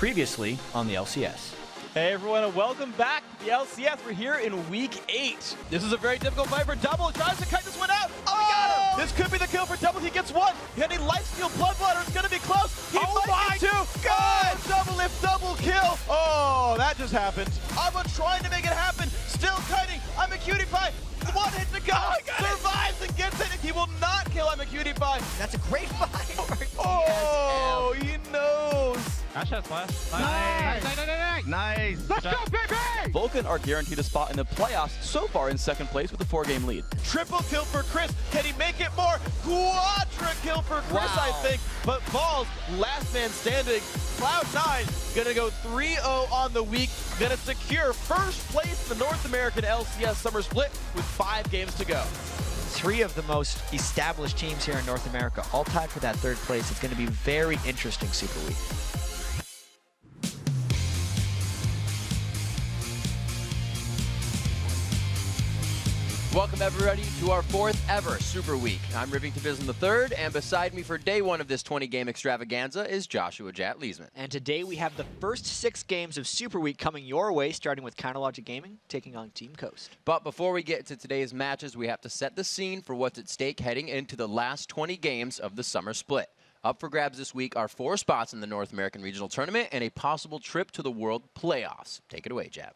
Previously on the LCS. Hey everyone, and welcome back to the LCS. We're here in Week 8. This is a very difficult fight for Double. Tries to cut this one out. Oh, he got him! This could be the kill for Double. He gets one. Getting lifesteal Bloodwater. It's going to be close. He might get two. God! Double lift, double kill. Oh, that just happened. Ava trying to make it happen. Still kiting. I'm a cutie pie. One hit to go. Survives and gets it. He will not kill I'm a cutie pie. That's a great fight. Oh, he knows. Ash has flash. Nice. Let's go, baby! Vulcan are guaranteed a spot in the playoffs so far in second place with a 4-game lead. Triple kill for Chris. Can he make it more? Quadra kill for Chris, I think. But Balls, last man standing. Cloud9 gonna go 3-0 on the week. Gonna secure first place in the North American LCS Summer Split with 5 games to go. 3 of the most established teams here in North America, all tied for that 3rd place. It's going to be very interesting Super Week. Welcome everybody to our 4th ever Super Week. I'm Rivington Bism III, and beside me for day 1 of this 20-game extravaganza is Joshua Jat Leesman. And today we have the first 6 games of Super Week coming your way, starting with Counterlogic Gaming taking on Team Coast. But before we get to today's matches, we have to set the scene for what's at stake heading into the last 20 games of the Summer Split. Up for grabs this week are 4 spots in the North American Regional Tournament and a possible trip to the World Playoffs. Take it away, Jat.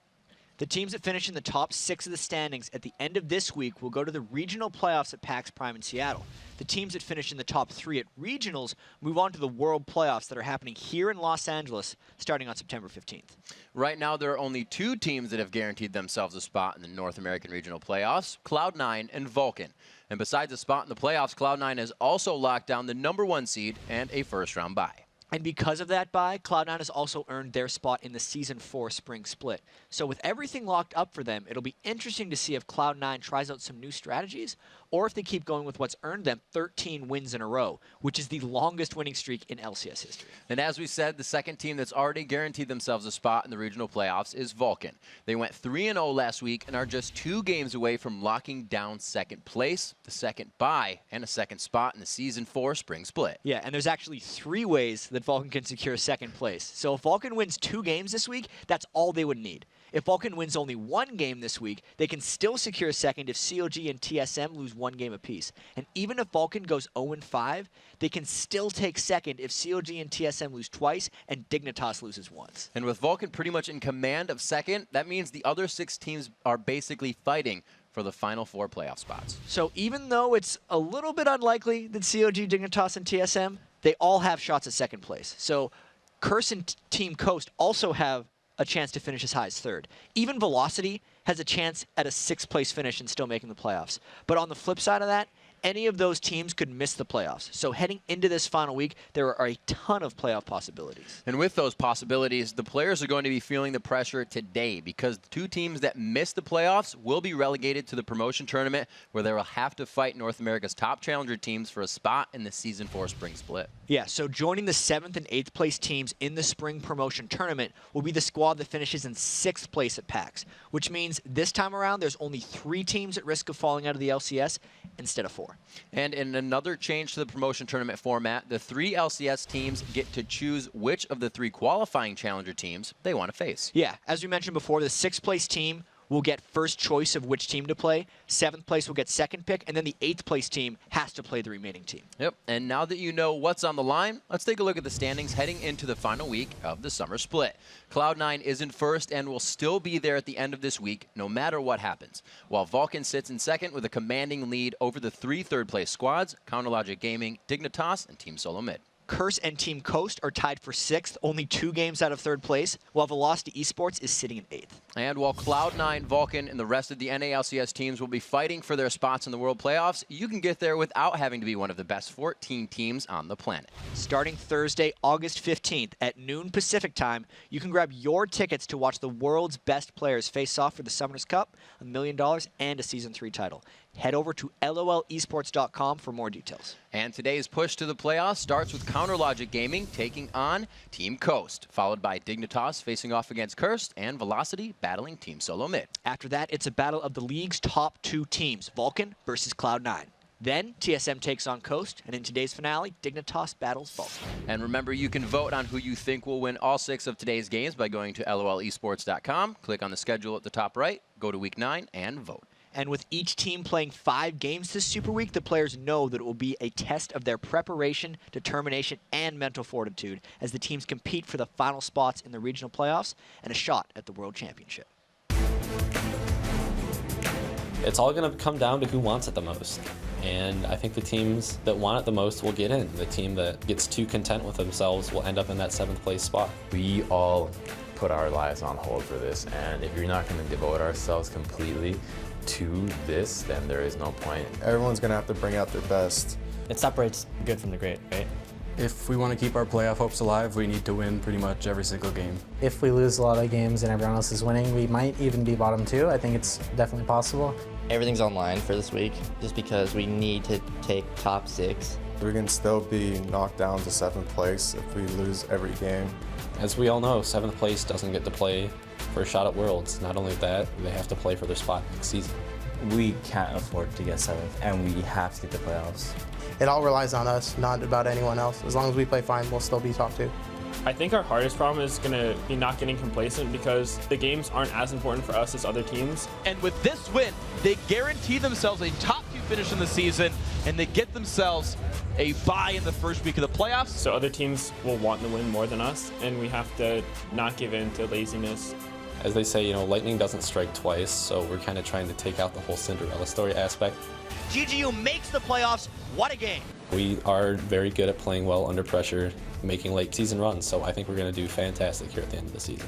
The teams that finish in the top 6 of the standings at the end of this week will go to the regional playoffs at PAX Prime in Seattle. The teams that finish in the top 3 at regionals move on to the world playoffs that are happening here in Los Angeles starting on September 15th. Right now, there are only 2 teams that have guaranteed themselves a spot in the North American Regional Playoffs, Cloud9 and Vulcan. And besides a spot in the playoffs, Cloud9 has also locked down the #1 seed and a first-round bye. And because of that bye, Cloud9 has also earned their spot in the Season 4 Spring Split. So with everything locked up for them, it'll be interesting to see if Cloud9 tries out some new strategies or if they keep going with what's earned them 13 wins in a row, which is the longest winning streak in LCS history. And as we said, the second team that's already guaranteed themselves a spot in the regional playoffs is Vulcan. They went 3-0 last week and are just 2 games away from locking down second place, the second bye, and a second spot in the Season 4 Spring Split. Yeah, and there's actually 3 ways that Vulcan can secure second place. So if Vulcan wins 2 games this week, that's all they would need. If Vulcan wins only 1 game this week, they can still secure second if COG and TSM lose 1 game apiece. And even if Vulcan goes 0-5, they can still take second if COG and TSM lose twice and Dignitas loses once. And with Vulcan pretty much in command of second, that means the other 6 teams are basically fighting for the final 4 playoff spots. So even though it's a little bit unlikely that COG, Dignitas, and TSM, they all have shots at second place. So Curse and Team Coast also have a chance to finish as high as 3rd. Even Velocity has a chance at a 6th place finish and still making the playoffs. But on the flip side of that, any of those teams could miss the playoffs. So heading into this final week, there are a ton of playoff possibilities. And with those possibilities, the players are going to be feeling the pressure today because the 2 teams that miss the playoffs will be relegated to the promotion tournament where they will have to fight North America's top challenger teams for a spot in the Season 4 Spring Split. Yeah, so joining the 7th and 8th place teams in the spring promotion tournament will be the squad that finishes in 6th place at PAX, which means this time around there's only 3 teams at risk of falling out of the LCS instead of 4. And in another change to the promotion tournament format, the 3 LCS teams get to choose which of the 3 qualifying challenger teams they want to face. Yeah, as we mentioned before, the 6th place team will get first choice of which team to play, 7th place will get second pick, and then the 8th place team has to play the remaining team. Yep, and now that you know what's on the line, let's take a look at the standings heading into the final week of the Summer Split. Cloud9 is in first and will still be there at the end of this week, no matter what happens, while Vulcan sits in second with a commanding lead over the 3 third-place squads, Counterlogic Gaming, Dignitas, and Team Solo Mid. Curse and Team Coast are tied for 6th, only 2 games out of 3rd place, while Velocity Esports is sitting in 8th. And while Cloud9, Vulcan, and the rest of the NALCS teams will be fighting for their spots in the World Playoffs, you can get there without having to be one of the best 14 teams on the planet. Starting Thursday, August 15th at noon Pacific time, you can grab your tickets to watch the world's best players face off for the Summoners Cup, $1 million, and a Season 3 title. Head over to lolesports.com for more details. And today's push to the playoffs starts with Counterlogic Gaming taking on Team Coast, followed by Dignitas facing off against Cursed, and Velocity battling Team Solo Mid. After that, it's a battle of the league's top 2 teams, Vulcan versus Cloud9. Then TSM takes on Coast, and in today's finale, Dignitas battles Vulcan. And remember, you can vote on who you think will win all 6 of today's games by going to lolesports.com, click on the schedule at the top right, go to Week 9, and vote. And with each team playing 5 games this Super Week, the players know that it will be a test of their preparation, determination, and mental fortitude as the teams compete for the final spots in the regional playoffs and a shot at the World Championship. It's all going to come down to who wants it the most. And I think the teams that want it the most will get in. The team that gets too content with themselves will end up in that 7th place spot. We all put our lives on hold for this, and if you're not going to devote ourselves completely to this, then there is no point. Everyone's going to have to bring out their best. It separates good from the great, right? If we want to keep our playoff hopes alive, we need to win pretty much every single game. If we lose a lot of games and everyone else is winning, we might even be bottom 2. I think it's definitely possible. Everything's online for this week just because we need to take top 6. We can still be knocked down to 7th place if we lose every game. As we all know, 7th place doesn't get to play for a shot at Worlds. Not only that, they have to play for their spot next season. We can't afford to get 7th, and we have to get the playoffs. It all relies on us, not about anyone else. As long as we play fine, we'll still be top 2. I think our hardest problem is going to be not getting complacent because the games aren't as important for us as other teams. And with this win, they guarantee themselves a top 2 finish in the season, and they get themselves a bye in the first week of the playoffs. So other teams will want the win more than us, and we have to not give in to laziness. As they say, lightning doesn't strike twice, so we're kind of trying to take out the whole Cinderella story aspect. GGU makes the playoffs. What a game. We are very good at playing well under pressure, making late season runs, so I think we're going to do fantastic here at the end of the season.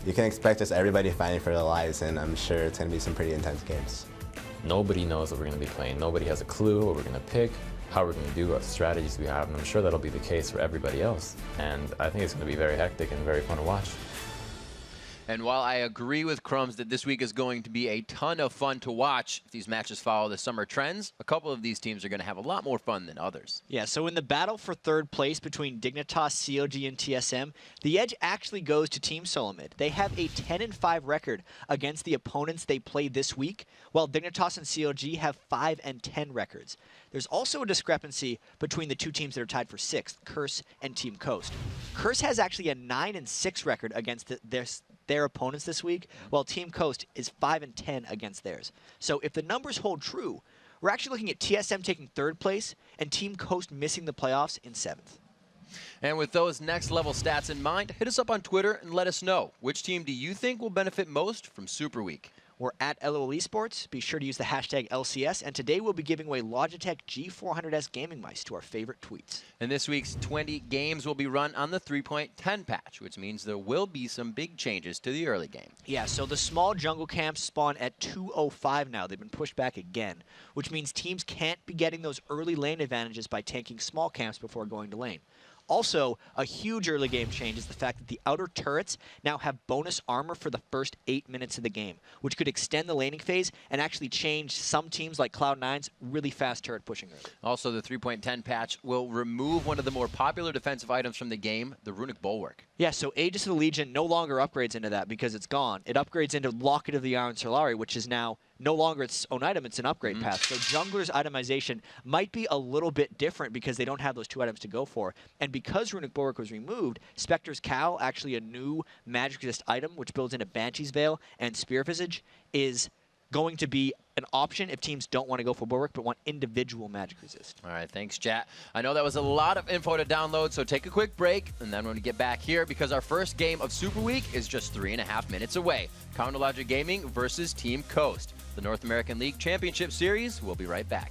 You can expect just everybody fighting for their lives, and I'm sure it's going to be some pretty intense games. Nobody knows what we're going to be playing. Nobody has a clue what we're going to pick, how we're going to do, what strategies we have, and I'm sure that'll be the case for everybody else. And I think it's going to be very hectic and very fun to watch. And while I agree with Crumbs that this week is going to be a ton of fun to watch, if these matches follow the summer trends, a couple of these teams are going to have a lot more fun than others. Yeah, so in the battle for 3rd place between Dignitas, COG, and TSM, the edge actually goes to Team Solomid. They have a 10-5 record against the opponents they played this week, while Dignitas and COG have 5-10 records. There's also a discrepancy between the 2 teams that are tied for 6th, Curse and Team Coast. Curse has actually a 9-6 record against their opponents this week, while Team Coast is 5-10 against theirs. So if the numbers hold true, we're actually looking at TSM taking 3rd place and Team Coast missing the playoffs in 7th. And with those next level stats in mind, hit us up on Twitter and let us know, which team do you think will benefit most from Super Week? We're at LOL Esports. Be sure to use the hashtag LCS. And today we'll be giving away Logitech G400S gaming mice to our favorite tweets. And this week's 20 games will be run on the 3.10 patch, which means there will be some big changes to the early game. Yeah, so the small jungle camps spawn at 2:05 now. They've been pushed back again, which means teams can't be getting those early lane advantages by tanking small camps before going to lane. Also, a huge early game change is the fact that the outer turrets now have bonus armor for the first 8 minutes of the game, which could extend the laning phase and actually change some teams like Cloud9's really fast turret pushing early. Also, the 3.10 patch will remove one of the more popular defensive items from the game, the Runic Bulwark. Yeah, so Aegis of the Legion no longer upgrades into that because it's gone. It upgrades into Locket of the Iron Solari, which is now no longer its own item, it's an upgrade path. So Jungler's itemization might be a little bit different because they don't have those 2 items to go for. And because Runic Bulwark was removed, Spectre's Cowl, actually a new magic resist item, which builds into Banshee's Veil and Spear Visage, is going to be an option if teams don't want to go for Bulwark but want individual magic resist. All right, thanks, chat. I know that was a lot of info to download, so take a quick break, and then when we get back here, because our first game of Super Week is just 3.5 minutes away. Counterlogic Gaming versus Team Coast. The North American League Championship Series. We'll be right back.